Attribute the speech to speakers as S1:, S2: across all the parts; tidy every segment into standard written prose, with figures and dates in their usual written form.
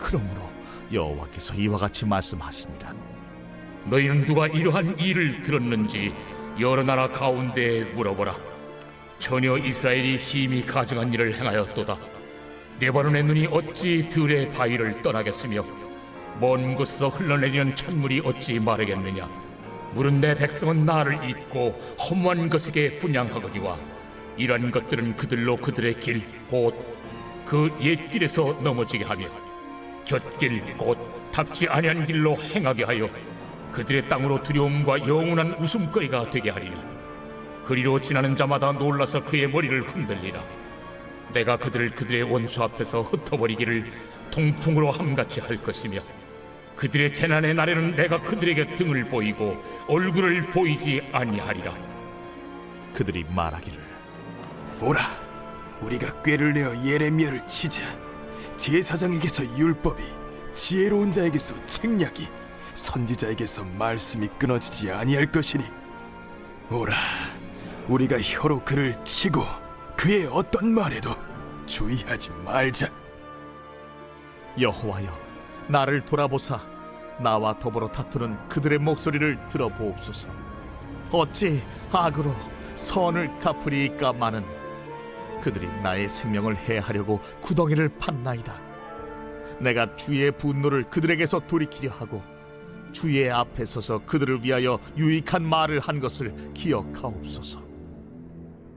S1: 그러므로 여호와께서 이와 같이 말씀하시니라.
S2: 너희는 누가 이러한 일을 들었는지 여러 나라 가운데에 물어보라. 전혀 이스라엘이 심히 가증한 일을 행하였도다. 레바논의 눈이 어찌 들의 바위를 떠나겠으며 먼 곳에서 흘러내리는 찬물이 어찌 마르겠느냐. 물은 내 백성은 나를 잊고 허무한 것에게 분향하거니와 이러한 것들은 그들로 그들의 길 곧 그 옛길에서 넘어지게 하며 곁길 곧 닥지 아니한 길로 행하게 하여 그들의 땅으로 두려움과 영원한 웃음거리가 되게 하리니 그리로 지나는 자마다 놀라서 그의 머리를 흔들리라. 내가 그들을 그들의 원수 앞에서 흩어버리기를 동풍으로 함같이 할 것이며 그들의 재난의 날에는 내가 그들에게 등을 보이고 얼굴을 보이지 아니하리라.
S1: 그들이 말하기를
S3: 보라, 우리가 꾀를 내어 예레미야를 치자. 제사장에게서 율법이, 지혜로운 자에게서 책략이, 선지자에게서 말씀이 끊어지지 아니할 것이니 오라, 우리가 혀로 그를 치고 그의 어떤 말에도 주의하지 말자.
S1: 여호와여, 나를 돌아보사 나와 더불어 다투는 그들의 목소리를 들어보옵소서. 어찌 악으로 선을 갚으리이까마는 그들이 나의 생명을 해하려고 구덩이를 팠나이다. 내가 주의 분노를 그들에게서 돌이키려 하고 주의 앞에 서서 그들을 위하여 유익한 말을 한 것을 기억하옵소서.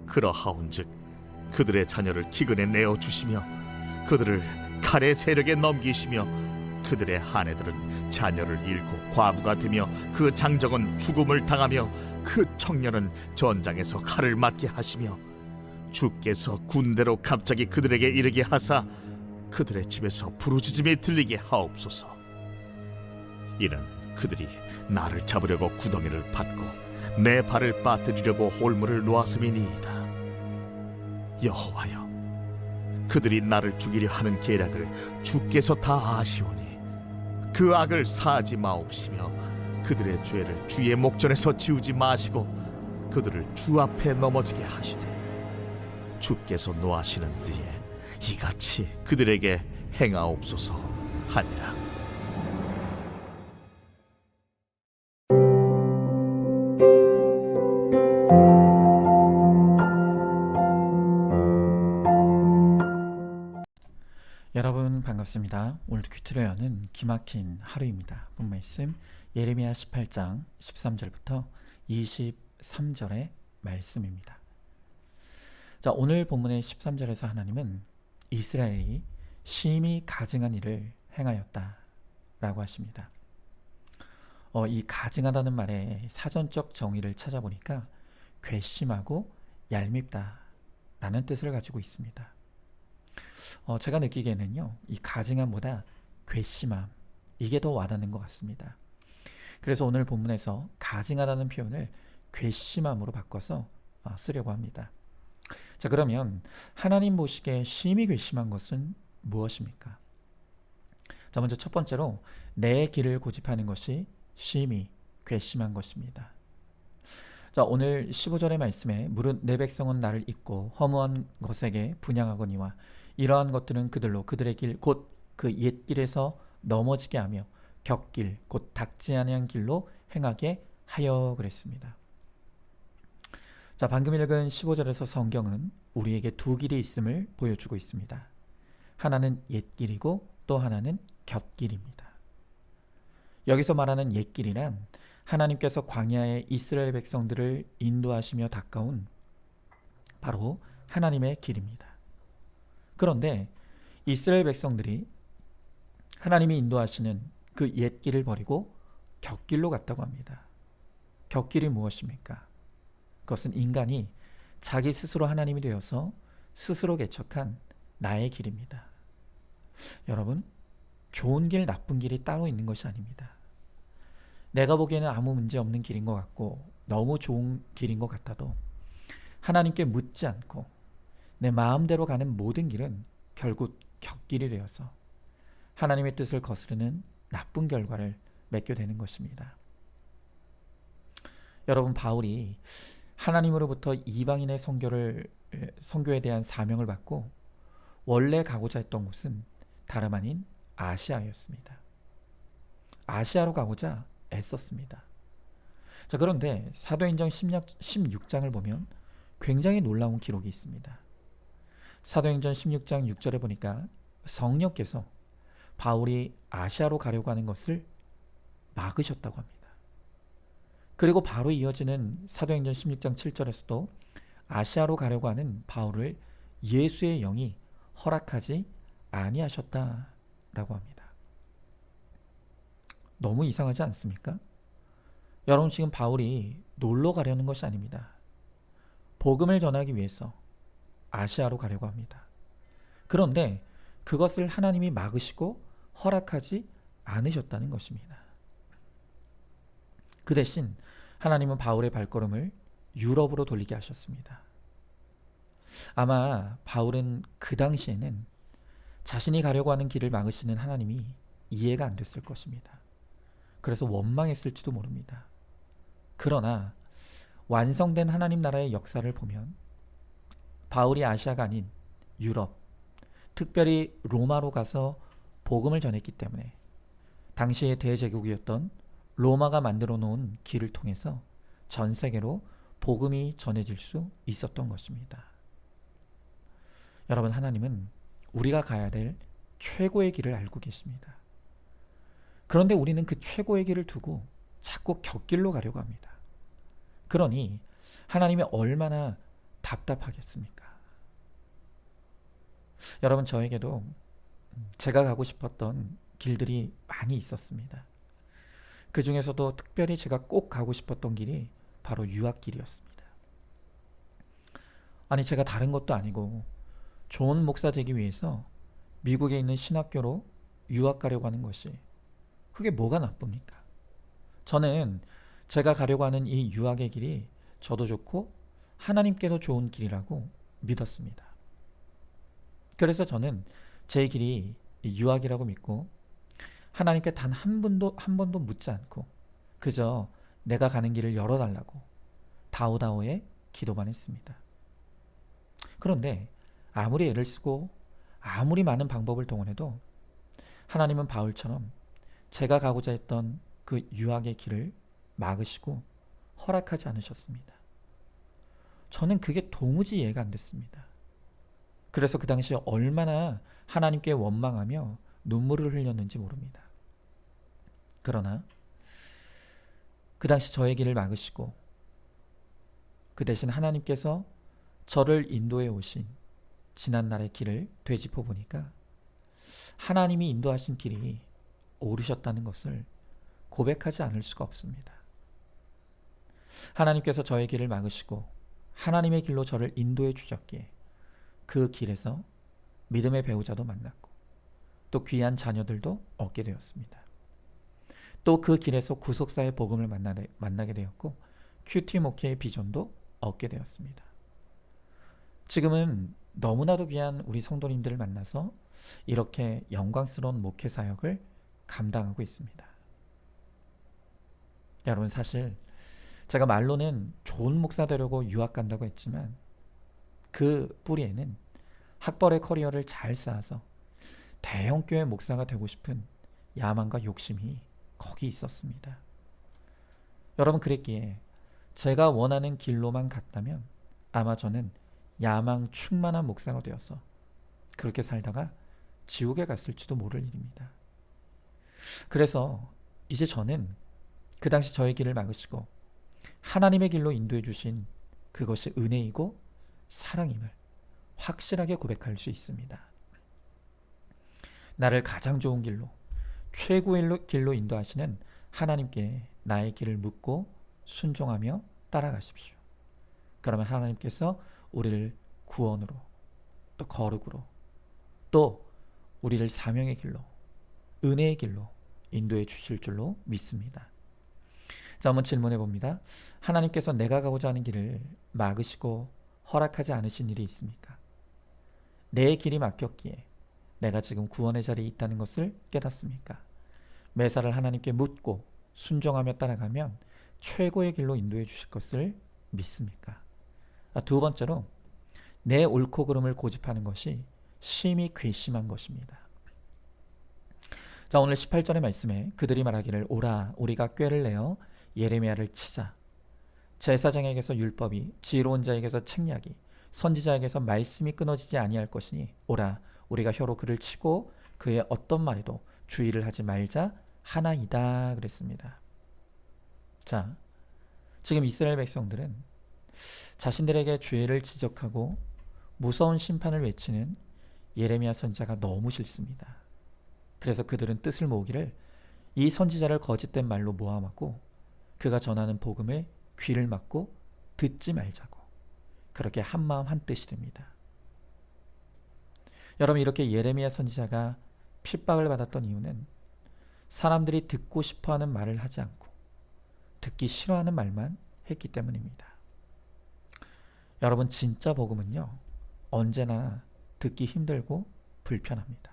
S1: 그러하온즉 그들의 자녀를 기근에 내어주시며 그들을 칼의 세력에 넘기시며 그들의 아내들은 자녀를 잃고 과부가 되며 그 장정은 죽음을 당하며 그 청년은 전장에서 칼을 맞게 하시며 주께서 군대로 갑자기 그들에게 이르게 하사 그들의 집에서 부르짖음이 들리게 하옵소서. 이는 그들이 나를 잡으려고 구덩이를 팠고 내 발을 빠뜨리려고 홀무를 놓았음이니이다. 여호와여, 그들이 나를 죽이려 하는 계략을 주께서 다 아시오니 그 악을 사하지 마옵시며 그들의 죄를 주의 목전에서 지우지 마시고 그들을 주 앞에 넘어지게 하시되 주께서 노하시는 때에 이같이 그들에게 행하옵소서 하니라.
S4: 여러분 반갑습니다. 오늘도 큐티로 여는 기막힌 하루입니다. 본 말씀 예레미야 18장 13절부터 23절의 말씀입니다. 자, 오늘 본문의 13절에서 하나님은 이스라엘이 심히 가증한 일을 행하였다 라고 하십니다. 이 가증하다는 말의 사전적 정의를 찾아보니까 괘씸하고 얄밉다 라는 뜻을 가지고 있습니다. 제가 느끼기에는요, 이 가증함보다 괘씸함, 이게 더 와닿는 것 같습니다. 그래서 오늘 본문에서 가증하다는 표현을 괘씸함으로 바꿔서 쓰려고 합니다. 자, 그러면 하나님 보시기에 심히 괘씸한 것은 무엇입니까? 자, 먼저 첫 번째로 내 길을 고집하는 것이 심히 괘씸한 것입니다. 자, 오늘 15절의 말씀에 무릇 내 백성은 나를 잊고 허무한 것에게 분향하거니와 이러한 것들은 그들로 그들의 길 곧 그 옛길에서 넘어지게 하며 곁길 곧 닥지 아니한 길로 행하게 하여 그랬습니다. 자, 방금 읽은 15절에서 성경은 우리에게 두 길이 있음을 보여주고 있습니다. 하나는 옛길이고 또 하나는 곁길입니다. 여기서 말하는 옛길이란 하나님께서 광야의 이스라엘 백성들을 인도하시며 닦아온 바로 하나님의 길입니다. 그런데 이스라엘 백성들이 하나님이 인도하시는 그 옛길을 버리고 곁길로 갔다고 합니다. 곁길이 무엇입니까? 그것은 인간이 자기 스스로 하나님이 되어서 스스로 개척한 나의 길입니다. 여러분, 좋은 길, 나쁜 길이 따로 있는 것이 아닙니다. 내가 보기에는 아무 문제 없는 길인 것 같고 너무 좋은 길인 것 같아도 하나님께 묻지 않고 내 마음대로 가는 모든 길은 결국 곁길이 되어서 하나님의 뜻을 거스르는 나쁜 결과를 맺게 되는 것입니다. 여러분, 바울이 하나님으로부터 이방인의 선교에 대한 사명을 받고 원래 가고자 했던 곳은 다름 아닌 아시아였습니다. 아시아로 가고자 애썼습니다. 자, 그런데 사도행전 16장을 보면 굉장히 놀라운 기록이 있습니다. 사도행전 16장 6절에 보니까 성령께서 바울이 아시아로 가려고 하는 것을 막으셨다고 합니다. 그리고 바로 이어지는 사도행전 16장 7절에서도 아시아로 가려고 하는 바울을 예수의 영이 허락하지 아니하셨다라고 합니다. 너무 이상하지 않습니까? 여러분, 지금 바울이 놀러 가려는 것이 아닙니다. 복음을 전하기 위해서 아시아로 가려고 합니다. 그런데 그것을 하나님이 막으시고 허락하지 않으셨다는 것입니다. 그 대신 하나님은 바울의 발걸음을 유럽으로 돌리게 하셨습니다. 아마 바울은 그 당시에는 자신이 가려고 하는 길을 막으시는 하나님이 이해가 안 됐을 것입니다. 그래서 원망했을지도 모릅니다. 그러나 완성된 하나님 나라의 역사를 보면 바울이 아시아가 아닌 유럽, 특별히 로마로 가서 복음을 전했기 때문에 당시의 대제국이었던 로마가 만들어 놓은 길을 통해서 전 세계로 복음이 전해질 수 있었던 것입니다. 여러분, 하나님은 우리가 가야 될 최고의 길을 알고 계십니다. 그런데 우리는 그 최고의 길을 두고 자꾸 곁길로 가려고 합니다. 그러니 하나님이 얼마나 답답하겠습니까? 여러분, 저에게도 제가 가고 싶었던 길들이 많이 있었습니다. 그 중에서도 특별히 제가 꼭 가고 싶었던 길이 바로 유학길이었습니다. 아니, 제가 다른 것도 아니고 좋은 목사 되기 위해서 미국에 있는 신학교로 유학 가려고 하는 것이 그게 뭐가 나쁩니까? 저는 제가 가려고 하는 이 유학의 길이 저도 좋고 하나님께도 좋은 길이라고 믿었습니다. 그래서 저는 제 길이 유학이라고 믿고 하나님께 단 한 번도 묻지 않고 그저 내가 가는 길을 열어달라고 다오다오에 기도만 했습니다. 그런데 아무리 애를 쓰고 아무리 많은 방법을 동원해도 하나님은 바울처럼 제가 가고자 했던 그 유학의 길을 막으시고 허락하지 않으셨습니다. 저는 그게 도무지 이해가 안 됐습니다. 그래서 그 당시에 얼마나 하나님께 원망하며 눈물을 흘렸는지 모릅니다. 그러나 그 당시 저의 길을 막으시고 그 대신 하나님께서 저를 인도해 오신 지난날의 길을 되짚어 보니까 하나님이 인도하신 길이 옳으셨다는 것을 고백하지 않을 수가 없습니다. 하나님께서 저의 길을 막으시고 하나님의 길로 저를 인도해 주셨기에 그 길에서 믿음의 배우자도 만났고 또 귀한 자녀들도 얻게 되었습니다. 또 그 길에서 구속사의 복음을 만나게 되었고 큐티 목회의 비전도 얻게 되었습니다. 지금은 너무나도 귀한 우리 성도님들을 만나서 이렇게 영광스러운 목회 사역을 감당하고 있습니다. 여러분, 사실 제가 말로는 좋은 목사 되려고 유학 간다고 했지만 그 뿌리에는 학벌의 커리어를 잘 쌓아서 대형교회 목사가 되고 싶은 야망과 욕심이 거기 있었습니다. 여러분, 그랬기에 제가 원하는 길로만 갔다면 아마 저는 야망 충만한 목사가 되어서 그렇게 살다가 지옥에 갔을지도 모를 일입니다. 그래서 이제 저는 그 당시 저의 길을 막으시고 하나님의 길로 인도해 주신 그것이 은혜이고 사랑임을 확실하게 고백할 수 있습니다. 나를 가장 좋은 길로, 최고의 길로 인도하시는 하나님께 나의 길을 묻고 순종하며 따라가십시오. 그러면 하나님께서 우리를 구원으로, 또 거룩으로, 또 우리를 사명의 길로, 은혜의 길로 인도해 주실 줄로 믿습니다. 자, 한번 질문해 봅니다. 하나님께서 내가 가고자 하는 길을 막으시고 허락하지 않으신 일이 있습니까? 내 길이 막혔기에 내가 지금 구원의 자리에 있다는 것을 깨닫습니까? 매사를 하나님께 묻고 순종하며 따라가면 최고의 길로 인도해 주실 것을 믿습니까? 두 번째로, 내 옳고 그름을 고집하는 것이 심히 괘씸한 것입니다. 자, 오늘 18절의 말씀에 그들이 말하기를 오라 우리가 꾀를 내어 예레미야를 치자. 제사장에게서 율법이, 지혜로운 자에게서 책략이, 선지자에게서 말씀이 끊어지지 아니할 것이니 오라 우리가 혀로 그를 치고 그의 어떤 말에도 주의를 하지 말자 하나이다 그랬습니다. 자, 지금 이스라엘 백성들은 자신들에게 죄를 지적하고 무서운 심판을 외치는 예레미야 선지자가 너무 싫습니다. 그래서 그들은 뜻을 모으기를 이 선지자를 거짓된 말로 모함하고 그가 전하는 복음에 귀를 막고 듣지 말자고 그렇게 한마음 한뜻이 됩니다. 여러분, 이렇게 예레미야 선지자가 핍박을 받았던 이유는 사람들이 듣고 싶어하는 말을 하지 않고 듣기 싫어하는 말만 했기 때문입니다. 여러분, 진짜 복음은요 언제나 듣기 힘들고 불편합니다.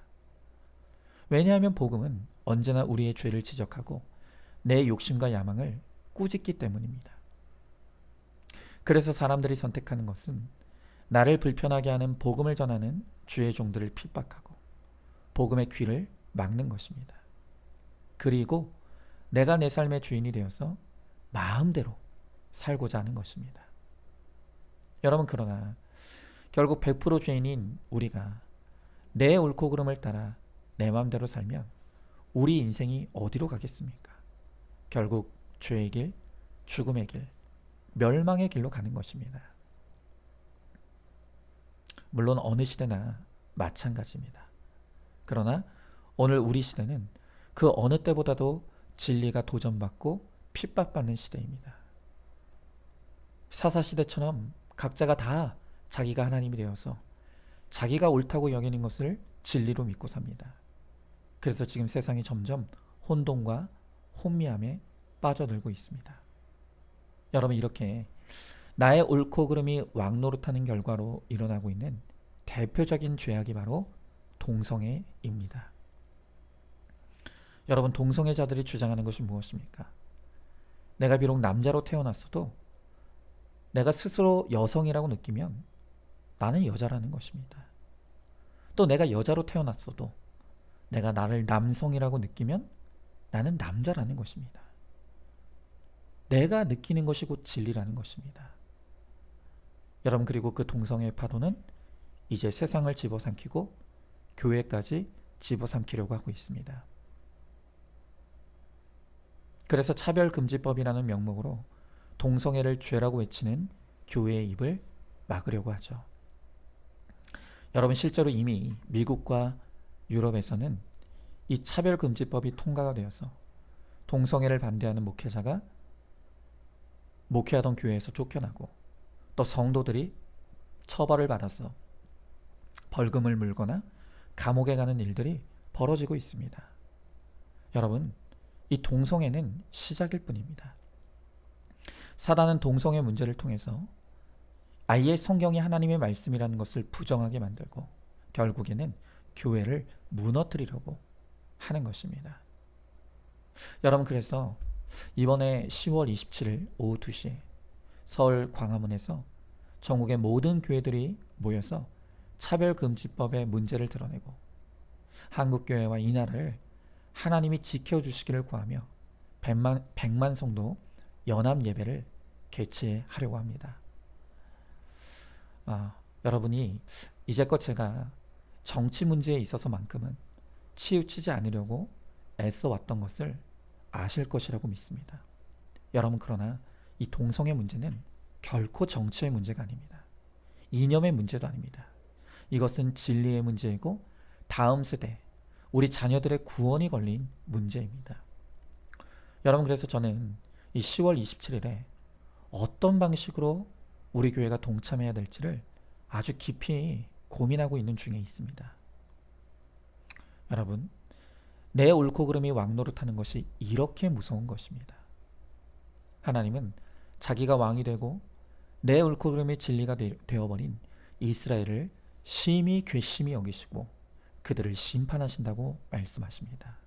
S4: 왜냐하면 복음은 언제나 우리의 죄를 지적하고 내 욕심과 야망을 꾸짖기 때문입니다. 그래서 사람들이 선택하는 것은 나를 불편하게 하는 복음을 전하는 주의 종들을 핍박하고 복음의 귀를 막는 것입니다. 그리고 내가 내 삶의 주인이 되어서 마음대로 살고자 하는 것입니다. 여러분, 그러나 결국 100% 죄인인 우리가 내 옳고 그름을 따라 내 마음대로 살면 우리 인생이 어디로 가겠습니까? 결국 죄의 길, 죽음의 길, 멸망의 길로 가는 것입니다. 물론 어느 시대나 마찬가지입니다. 그러나 오늘 우리 시대는 그 어느 때보다도 진리가 도전받고 핍박받는 시대입니다. 사사시대처럼 각자가 다 자기가 하나님이 되어서 자기가 옳다고 여기는 것을 진리로 믿고 삽니다. 그래서 지금 세상이 점점 혼돈과 혼미함에 빠져들고 있습니다. 여러분, 이렇게 나의 옳고 그름이 왕노릇하는 결과로 일어나고 있는 대표적인 죄악이 바로 동성애입니다. 여러분, 동성애자들이 주장하는 것이 무엇입니까? 내가 비록 남자로 태어났어도 내가 스스로 여성이라고 느끼면 나는 여자라는 것입니다. 또 내가 여자로 태어났어도 내가 나를 남성이라고 느끼면 나는 남자라는 것입니다. 내가 느끼는 것이 곧 진리라는 것입니다. 여러분, 그리고 그 동성애 파도는 이제 세상을 집어삼키고 교회까지 집어삼키려고 하고 있습니다. 그래서 차별금지법이라는 명목으로 동성애를 죄라고 외치는 교회의 입을 막으려고 하죠. 여러분, 실제로 이미 미국과 유럽에서는 이 차별금지법이 통과가 되어서 동성애를 반대하는 목회자가 목회하던 교회에서 쫓겨나고 또 성도들이 처벌을 받아서 벌금을 물거나 감옥에 가는 일들이 벌어지고 있습니다. 여러분, 이 동성애는 시작일 뿐입니다. 사단은 동성애 문제를 통해서 아예 성경이 하나님의 말씀이라는 것을 부정하게 만들고 결국에는 교회를 무너뜨리려고 하는 것입니다. 여러분, 그래서 이번에 10월 27일 오후 2시에 서울 광화문에서 전국의 모든 교회들이 모여서 차별금지법의 문제를 드러내고 한국교회와 이 나라를 하나님이 지켜주시기를 구하며 100만 성도 연합 예배를 개최하려고 합니다. 여러분이 이제껏 제가 정치 문제에 있어서만큼은 치우치지 않으려고 애써 왔던 것을 아실 것이라고 믿습니다. 여러분, 그러나 이 동성애 문제는 결코 정치의 문제가 아닙니다. 이념의 문제도 아닙니다. 이것은 진리의 문제이고 다음 세대, 우리 자녀들의 구원이 걸린 문제입니다. 여러분, 그래서 저는 이 10월 27일에 어떤 방식으로 우리 교회가 동참해야 될지를 아주 깊이 고민하고 있는 중에 있습니다. 여러분, 내 옳고 그름이 왕노릇하는 것이 이렇게 무서운 것입니다. 하나님은 자기가 왕이 되고 내 옳고 그름이 진리가 되어버린 이스라엘을 심히 괘씸히 여기시고 그들을 심판하신다고 말씀하십니다.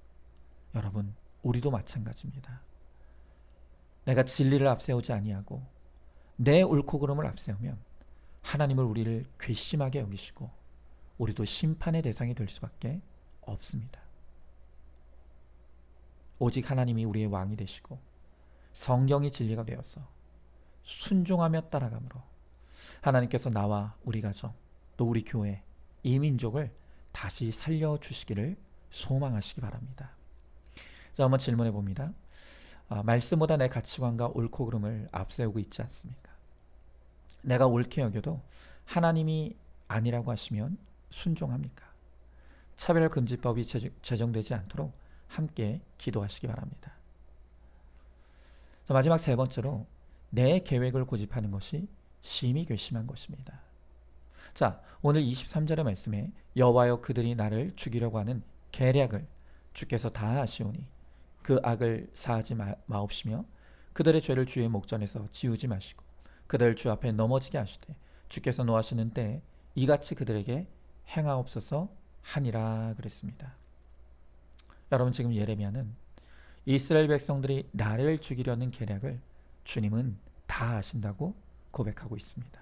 S4: 여러분, 우리도 마찬가지입니다. 내가 진리를 앞세우지 아니하고 내 옳고 그름을 앞세우면 하나님을 우리를 괘씸하게 여기시고 우리도 심판의 대상이 될 수밖에 없습니다. 오직 하나님이 우리의 왕이 되시고 성경이 진리가 되어서 순종하며 따라감으로 하나님께서 나와 우리 가정 또 우리 교회 이 민족을 다시 살려주시기를 소망하시기 바랍니다. 자, 한번 질문해 봅니다. 말씀보다 내 가치관과 옳고 그름을 앞세우고 있지 않습니까? 내가 옳게 여겨도 하나님이 아니라고 하시면 순종합니까? 차별금지법이 제정되지 않도록 함께 기도하시기 바랍니다. 자, 마지막 세 번째로 내 계획을 고집하는 것이 심히 괘씸한 것입니다. 자, 오늘 23절의 말씀에 여호와여 그들이 나를 죽이려고 하는 계략을 주께서 다 아시오니 그 악을 사하지 마옵시며 그들의 죄를 주의 목전에서 지우지 마시고 그들을 주 앞에 넘어지게 하시되 주께서 노하시는 때에 이같이 그들에게 행하옵소서 하니라 그랬습니다. 여러분, 지금 예레미야는 이스라엘 백성들이 나를 죽이려는 계략을 주님은 다 아신다고 고백하고 있습니다.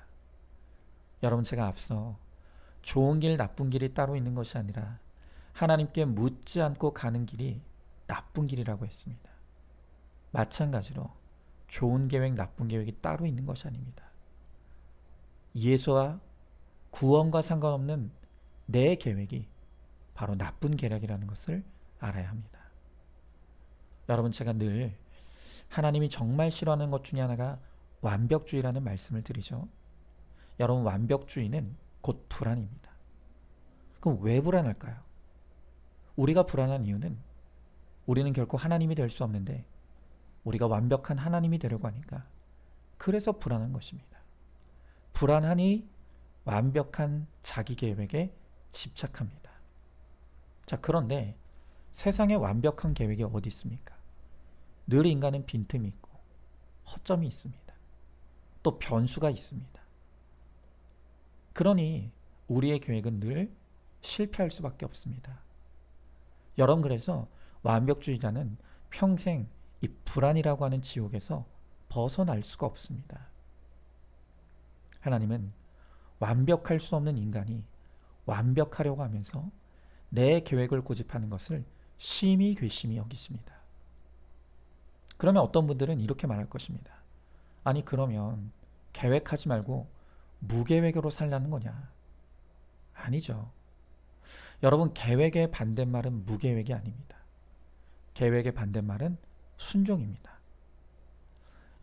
S4: 여러분, 제가 앞서 좋은 길 나쁜 길이 따로 있는 것이 아니라 하나님께 묻지 않고 가는 길이 나쁜 길이라고 했습니다. 마찬가지로 좋은 계획 나쁜 계획이 따로 있는 것이 아닙니다. 예수와 구원과 상관없는 내 계획이 바로 나쁜 계략이라는 것을 알아야 합니다. 여러분, 제가 늘 하나님이 정말 싫어하는 것 중에 하나가 완벽주의라는 말씀을 드리죠. 여러분, 완벽주의는 곧 불안입니다. 그럼 왜 불안할까요? 우리가 불안한 이유는 우리는 결코 하나님이 될 수 없는데 우리가 완벽한 하나님이 되려고 하니까 그래서 불안한 것입니다. 불안하니 완벽한 자기 계획에 집착합니다. 자, 그런데 세상에 완벽한 계획이 어디 있습니까? 늘 인간은 빈틈이 있고 허점이 있습니다. 또 변수가 있습니다. 그러니 우리의 계획은 늘 실패할 수밖에 없습니다. 여러분, 그래서 완벽주의자는 평생 이 불안이라고 하는 지옥에서 벗어날 수가 없습니다. 하나님은 완벽할 수 없는 인간이 완벽하려고 하면서 내 계획을 고집하는 것을 심히 괘씸히 여기십니다. 그러면 어떤 분들은 이렇게 말할 것입니다. 아니, 그러면 계획하지 말고 무계획으로 살라는 거냐? 아니죠. 여러분, 계획의 반대말은 무계획이 아닙니다. 계획의 반대말은 순종입니다.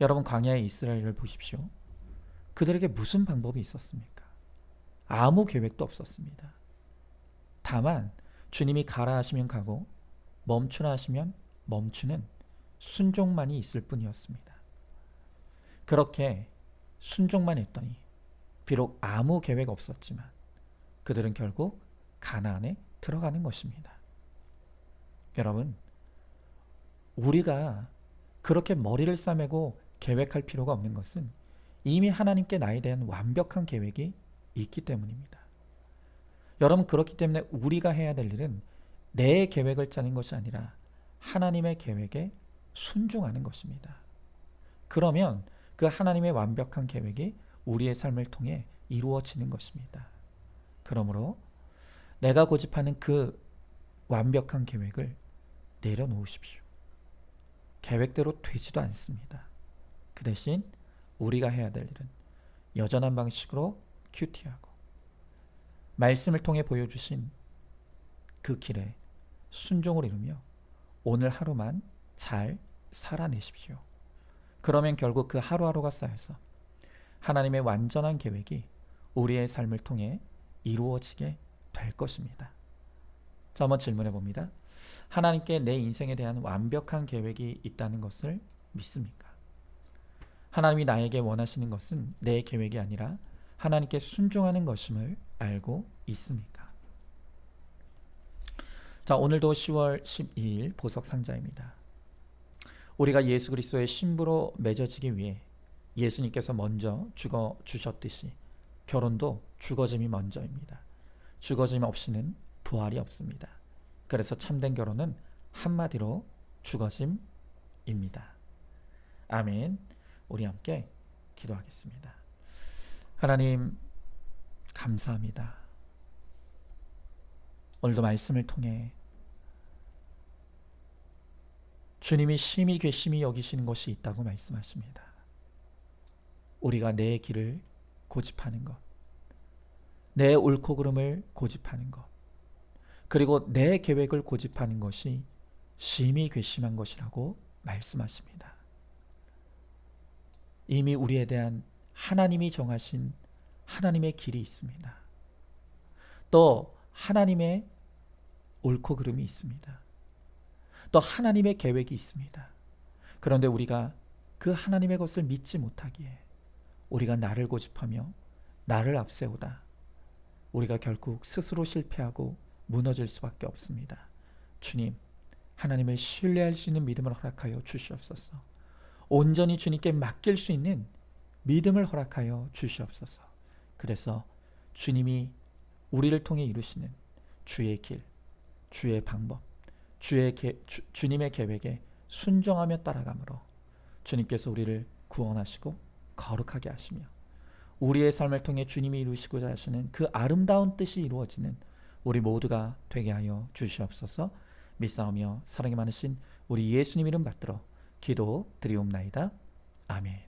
S4: 여러분, 광야의 이스라엘을 보십시오. 그들에게 무슨 방법이 있었습니까? 아무 계획도 없었습니다. 다만 주님이 가라 하시면 가고 멈추라 하시면 멈추는 순종만이 있을 뿐이었습니다. 그렇게 순종만 했더니 비록 아무 계획 없었지만 그들은 결국 가나안에 들어가는 것입니다. 여러분, 우리가 그렇게 머리를 싸매고 계획할 필요가 없는 것은 이미 하나님께 나에 대한 완벽한 계획이 있기 때문입니다. 여러분, 그렇기 때문에 우리가 해야 될 일은 내 계획을 짜는 것이 아니라 하나님의 계획에 순종하는 것입니다. 그러면 그 하나님의 완벽한 계획이 우리의 삶을 통해 이루어지는 것입니다. 그러므로 내가 고집하는 그 완벽한 계획을 내려놓으십시오. 계획대로 되지도 않습니다. 그 대신 우리가 해야 될 일은 여전한 방식으로 큐티하고 말씀을 통해 보여주신 그 길에 순종을 이루며 오늘 하루만 잘 살아내십시오. 그러면 결국 그 하루하루가 쌓여서 하나님의 완전한 계획이 우리의 삶을 통해 이루어지게 될 것입니다. 자, 한번 질문해 봅니다. 하나님께 내 인생에 대한 완벽한 계획이 있다는 것을 믿습니까? 하나님이 나에게 원하시는 것은 내 계획이 아니라 하나님께 순종하는 것임을 알고 있습니까? 자, 오늘도 10월 12일 보석 상자입니다. 우리가 예수 그리스도의 신부로 맺어지기 위해 예수님께서 먼저 죽어 주셨듯이 결혼도 죽어짐이 먼저입니다. 죽어짐 없이는 부활이 없습니다. 그래서 참된 결혼은 한마디로 죽어짐입니다. 아멘. 우리 함께 기도하겠습니다. 하나님, 감사합니다. 오늘도 말씀을 통해 주님이 심히 괘씸히 여기시는 것이 있다고 말씀하십니다. 우리가 내 길을 고집하는 것, 내 옳고 그름을 고집하는 것, 그리고 내 계획을 고집하는 것이 심히 괘씸한 것이라고 말씀하십니다. 이미 우리에 대한 하나님이 정하신 하나님의 길이 있습니다. 또 하나님의 옳고 그름이 있습니다. 또 하나님의 계획이 있습니다. 그런데 우리가 그 하나님의 것을 믿지 못하기에 우리가 나를 고집하며 나를 앞세우다 우리가 결국 스스로 실패하고 무너질 수밖에 없습니다. 주님, 하나님을 신뢰할 수 있는 믿음을 허락하여 주시옵소서. 온전히 주님께 맡길 수 있는 믿음을 허락하여 주시옵소서. 그래서 주님이 우리를 통해 이루시는 주의 길, 주의 방법, 주님의 계획에 순종하며 따라감으로 주님께서 우리를 구원하시고 거룩하게 하시며 우리의 삶을 통해 주님이 이루시고자 하시는 그 아름다운 뜻이 이루어지는 우리 모두가 되게 하여 주시옵소서. 믿사오며 사랑이 많으신 우리 예수님 이름 받들어 기도 드리옵나이다. 아멘.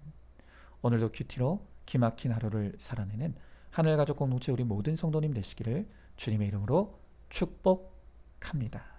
S4: 오늘도 큐티로 기막힌 하루를 살아내는 하늘가족 공동체 우리 모든 성도님 되시기를 주님의 이름으로 축복합니다.